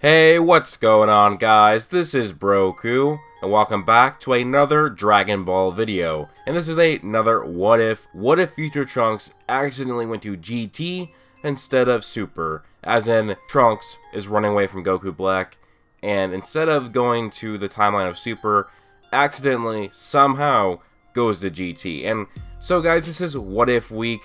Hey, what's going on, guys? This is Broku, and welcome back to another Dragon Ball video. And this is another what if Future Trunks accidentally went to GT instead of Super, as in Trunks is running away from Goku Black, and instead of going to the timeline of Super, accidentally, somehow, goes to GT. And so guys, this is what if week,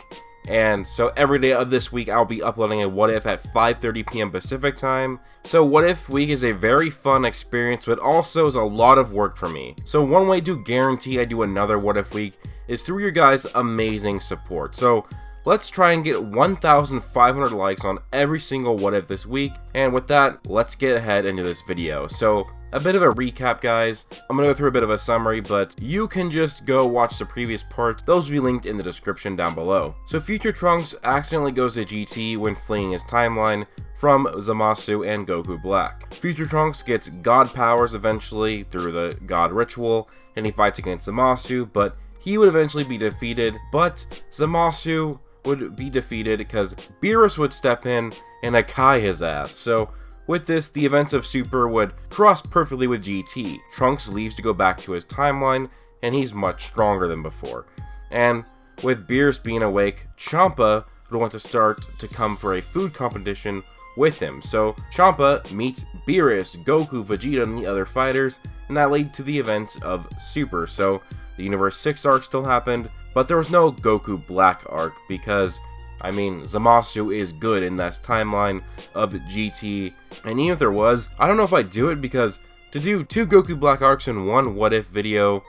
and so every day of this week I'll be uploading a what if at 5:30 p.m. Pacific time. So what if week is a very fun experience, but also is a lot of work for me. So one way to guarantee I do another what if week is through your guys' amazing support. So let's try and get 1,500 likes on every single what if this week, and with that, let's get ahead into this video. So a bit of a recap, guys. I'm gonna go through a bit of a summary, but you can just go watch the previous parts. Those will be linked in the description down below. So Future Trunks accidentally goes to GT when fleeing his timeline from Zamasu and Goku Black. Future Trunks gets God powers eventually through the God ritual, and he fights against Zamasu, but he would eventually be defeated, but Zamasu would be defeated because Beerus would step in and Akai his ass. So with this, the events of Super would cross perfectly with GT. Trunks leaves to go back to his timeline, and he's much stronger than before. And with Beerus being awake, Champa would want to start to come for a food competition with him. So Champa meets Beerus, Goku, Vegeta, and the other fighters, and that led to the events of Super. So the Universe 6 arc still happened, but there was no Goku Black arc because, I mean, Zamasu is good in that timeline of GT, and even if there was, I don't know if I'd do it, because to do 2 Goku Black arcs in one what if video,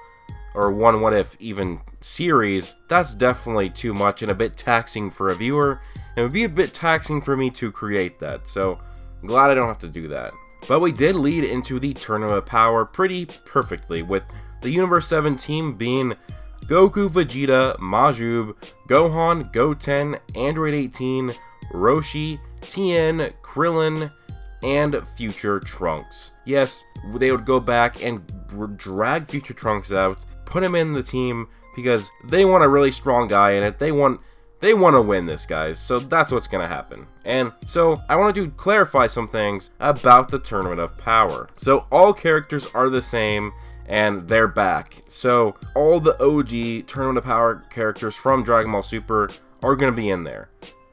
or one what if even series, that's definitely too much and a bit taxing for a viewer, and it would be a bit taxing for me to create that, so I'm glad I don't have to do that. But we did lead into the Tournament of Power pretty perfectly, with the Universe 7 team being Goku, Vegeta, Majub, Gohan, Goten, Android 18, Roshi, Tien, Krillin, and Future Trunks. Yes, they would go back and drag Future Trunks out, put him in the team, because they want a really strong guy in it. They want to win this, guys, so that's what's going to happen. And so I want to clarify some things about the Tournament of Power. So all characters are the same, and they're back. So all the OG Tournament of Power characters from Dragon Ball Super are going to be in there.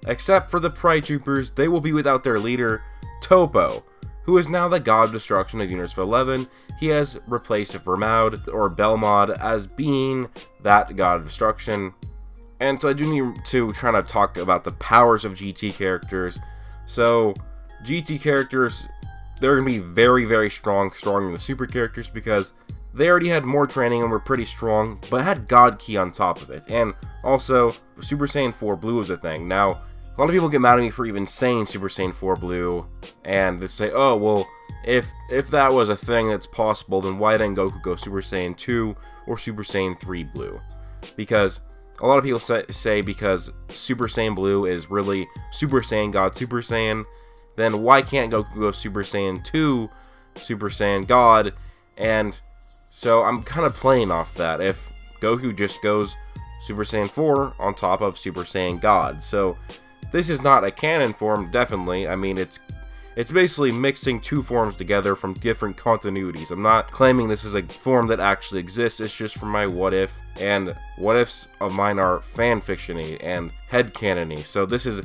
Except for the Pride Troopers, they will be without their leader, Toppo, who is now the God of Destruction of Universe 11. He has replaced Vermaud, or Belmod, as being that God of Destruction. And so I do need to try to talk about the powers of GT characters. So GT characters, they're going to be very, very strong, stronger than the Super characters, because they already had more training and were pretty strong, but had God Ki on top of it. And also, Super Saiyan 4 Blue was a thing. Now, a lot of people get mad at me for even saying Super Saiyan 4 Blue, and they say, oh, well, if that was a thing that's possible, then why didn't Goku go Super Saiyan 2 or Super Saiyan 3 Blue? Because a lot of people say because Super Saiyan Blue is really Super Saiyan God Super Saiyan, then why can't Goku go Super Saiyan 2, Super Saiyan God? And so I'm kind of playing off that, if Goku just goes Super Saiyan 4 on top of Super Saiyan God. So this is not a canon form, definitely. I mean, it's basically mixing 2 forms together from different continuities. I'm not claiming this is a form that actually exists, it's just from my what if, and what ifs of mine are fanfiction-y and headcanon-y. So this is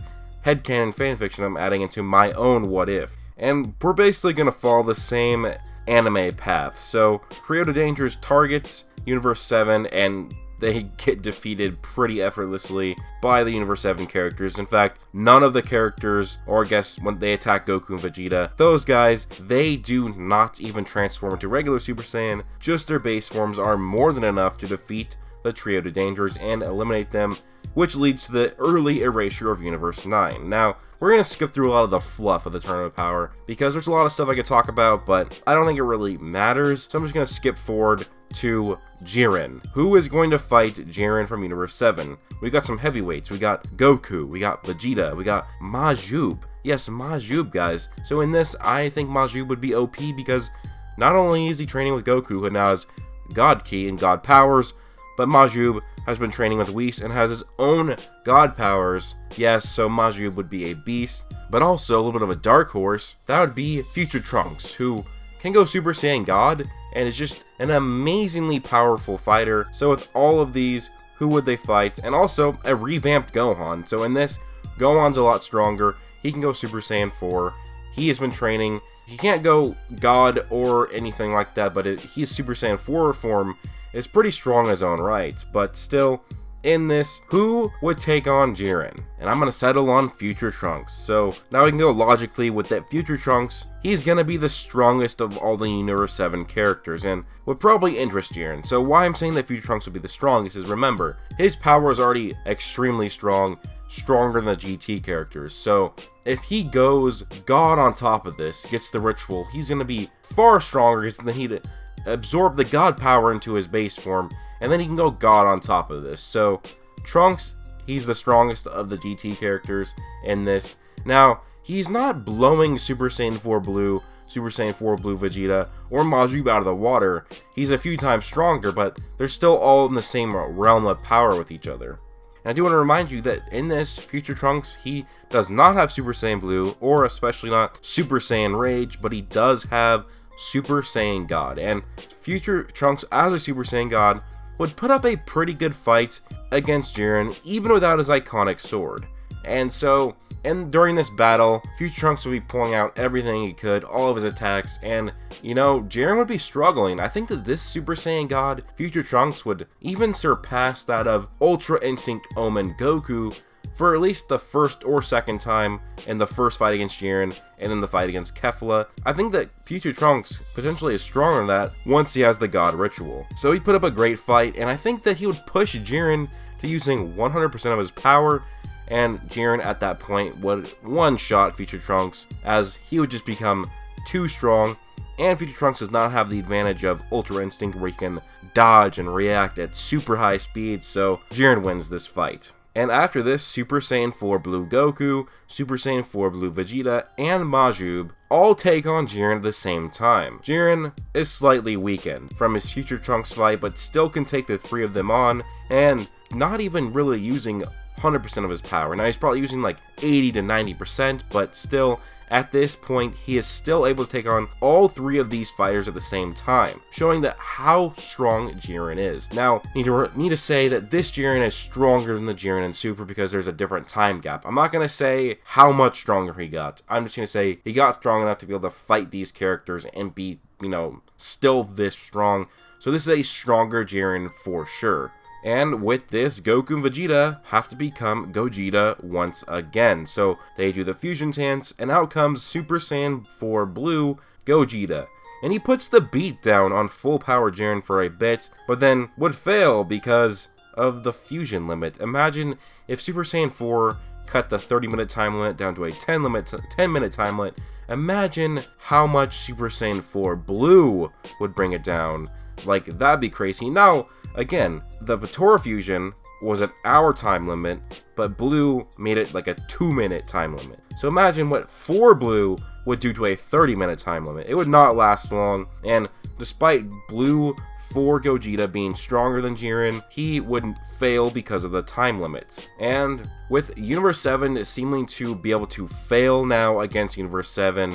headcanon fanfiction I'm adding into my own what if. And we're basically going to follow the same anime path. So Trio de Dangers targets Universe 7, and they get defeated pretty effortlessly by the Universe 7 characters. In fact, none of the characters, or I guess when they attack Goku and Vegeta, those guys, they do not even transform into regular Super Saiyan. Just their base forms are more than enough to defeat the Trio de Dangers and eliminate them, which leads to the early erasure of Universe 9. Now, we're going to skip through a lot of the fluff of the Tournament of Power, because there's a lot of stuff I could talk about, but I don't think it really matters, so I'm just going to skip forward to Jiren. Who is going to fight Jiren from Universe 7? We got some heavyweights. We got Goku, we got Vegeta, we got Majub. Yes, Majub, guys. So in this, I think Majub would be OP, because not only is he training with Goku, who now has God Ki and God powers, but Majub has been training with Whis and has his own god powers. Yes, so Majub would be a beast, but also a little bit of a dark horse. That would be Future Trunks, who can go Super Saiyan God and is just an amazingly powerful fighter. So with all of these, who would they fight? And also a revamped Gohan. So in this, Gohan's a lot stronger. He can go Super Saiyan 4. He has been training. He can't go God or anything like that, but his Super Saiyan 4 form is pretty strong in his own right. But still, in this, who would take on Jiren? And I'm going to settle on Future Trunks. So now we can go logically with that Future Trunks. He's going to be the strongest of all the Universe 7 characters and would probably interest Jiren. So why I'm saying that Future Trunks would be the strongest is, remember, his power is already extremely strong, stronger than the GT characters. So if he goes God on top of this, gets the ritual, he's going to be far stronger than he'd absorb the God power into his base form, and then he can go God on top of this. So Trunks, he's the strongest of the GT characters in this. Now, he's not blowing Super Saiyan 4 Blue, Super Saiyan 4 Blue Vegeta, or Majub out of the water. He's a few times stronger, but they're still all in the same realm of power with each other. And I do want to remind you that in this, Future Trunks, he does not have Super Saiyan Blue, or especially not Super Saiyan Rage, but he does have Super Saiyan God. And Future Trunks, as a Super Saiyan God, would put up a pretty good fight against Jiren, even without his iconic sword. And so, during this battle, Future Trunks would be pulling out everything he could, all of his attacks, and, you know, Jiren would be struggling. I think that this Super Saiyan God, Future Trunks, would even surpass that of Ultra Instinct Omen Goku for at least the first or second time in the first fight against Jiren and in the fight against Kefla. I think that Future Trunks potentially is stronger than that once he has the God Ritual. So he put up a great fight, and I think that he would push Jiren to using 100% of his power, and Jiren at that point would one-shot Future Trunks, as he would just become too strong, and Future Trunks does not have the advantage of Ultra Instinct where he can dodge and react at super high speeds, so Jiren wins this fight. And after this, Super Saiyan 4 Blue Goku, Super Saiyan 4 Blue Vegeta, and Majub all take on Jiren at the same time. Jiren is slightly weakened from his Future Trunks fight, but still can take the three of them on, and not even really using 100% of his power. Now he's probably using like 80 to 90%, but still, at this point, he is still able to take on all three of these fighters at the same time, showing that how strong Jiren is. Now, need to say that this Jiren is stronger than the Jiren in Super because there's a different time gap. I'm not going to say how much stronger he got. I'm just going to say he got strong enough to be able to fight these characters and be, you know, still this strong. So this is a stronger Jiren for sure. And with this, Goku and Vegeta have to become Gogeta once again. So they do the fusion dance, and out comes Super Saiyan 4 Blue Gogeta. And he puts the beat down on full power Jiren for a bit, but then would fail because of the fusion limit. Imagine if Super Saiyan 4 cut the 30-minute time limit down to a 10-minute time limit. Imagine how much Super Saiyan 4 Blue would bring it down. Like, that'd be crazy. Now, again, the Vatora fusion was an hour time limit, but Blue made it like a 2-minute time limit. So imagine what 4 Blue would do to a 30-minute time limit. It would not last long, and despite Blue 4 Gogeta being stronger than Jiren, he wouldn't fail because of the time limits. And with Universe 7 seeming to be able to fail now against Universe 11,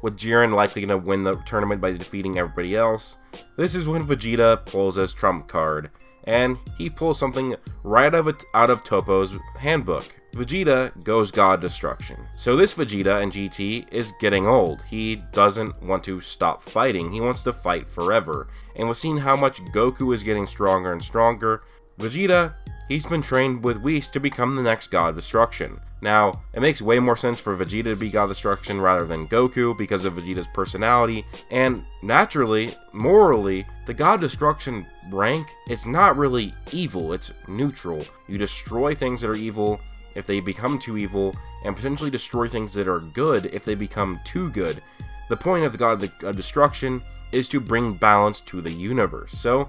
with Jiren likely going to win the tournament by defeating everybody else, this is when Vegeta pulls his trump card, and he pulls something right out of Toppo's handbook. Vegeta goes God Destruction. So this Vegeta in GT is getting old. He doesn't want to stop fighting. He wants to fight forever. And with seeing how much Goku is getting stronger and stronger, Vegeta, he's been trained with Whis to become the next God Destruction. Now, it makes way more sense for Vegeta to be God Destruction rather than Goku because of Vegeta's personality, and naturally, morally, the God Destruction rank is not really evil, it's neutral. You destroy things that are evil if they become too evil, and potentially destroy things that are good if they become too good. The point of the God Destruction is to bring balance to the universe. So,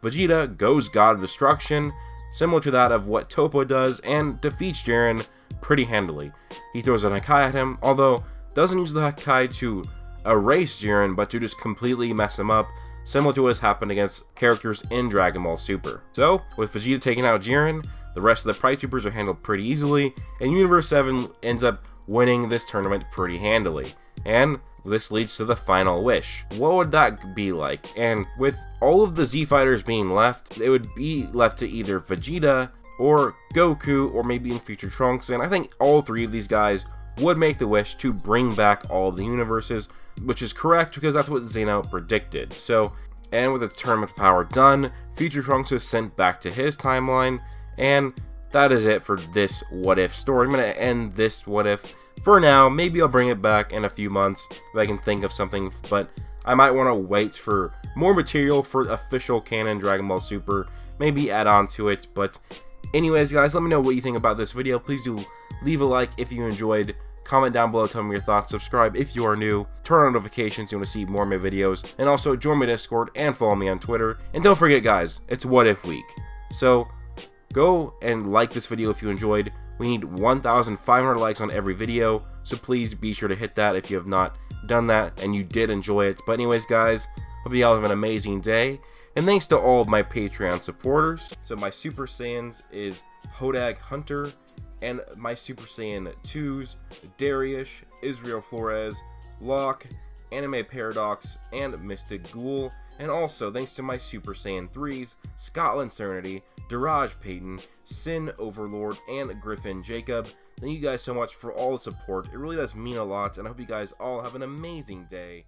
Vegeta goes God Destruction, similar to that of what Toppo does, and defeats Jiren pretty handily. He throws an Hakai at him, although doesn't use the Hakai to erase Jiren, but to just completely mess him up, similar to what has happened against characters in Dragon Ball Super. So, with Vegeta taking out Jiren, the rest of the Pride Troopers are handled pretty easily, and Universe 7 ends up winning this tournament pretty handily. And this leads to the final wish. What would that be like? And with all of the Z Fighters being left, it would be left to either Vegeta or Goku, or maybe in future Trunks, and I think all three of these guys would make the wish to bring back all of the universes, which is correct because that's what Zeno predicted. So, and with the tournament power done, future Trunks is sent back to his timeline, and that is it for this What If story. I'm going to end this What If for now. Maybe I'll bring it back in a few months if I can think of something, but I might want to wait for more material for official canon Dragon Ball Super, maybe add on to it. But anyways, guys, let me know what you think about this video. Please do leave a like if you enjoyed, comment down below, tell me your thoughts, subscribe if you are new, turn on notifications if you want to see more of my videos, and also join my Discord and follow me on Twitter. And don't forget, guys, it's What If Week, so go and like this video if you enjoyed. We need 1,500 likes on every video, so please be sure to hit that if you have not done that and you did enjoy it. But anyways, guys, hope you all have an amazing day, and thanks to all of my Patreon supporters. So my Super Saiyans is Hodag Hunter, and my Super Saiyan 2s, Darius, Israel Flores, Locke, Anime Paradox, and Mystic Ghoul. And also, thanks to my Super Saiyan 3s, Scotland Serenity, Daraj Payton, Sin Overlord, and Griffin Jacob. Thank you guys so much for all the support. It really does mean a lot, and I hope you guys all have an amazing day.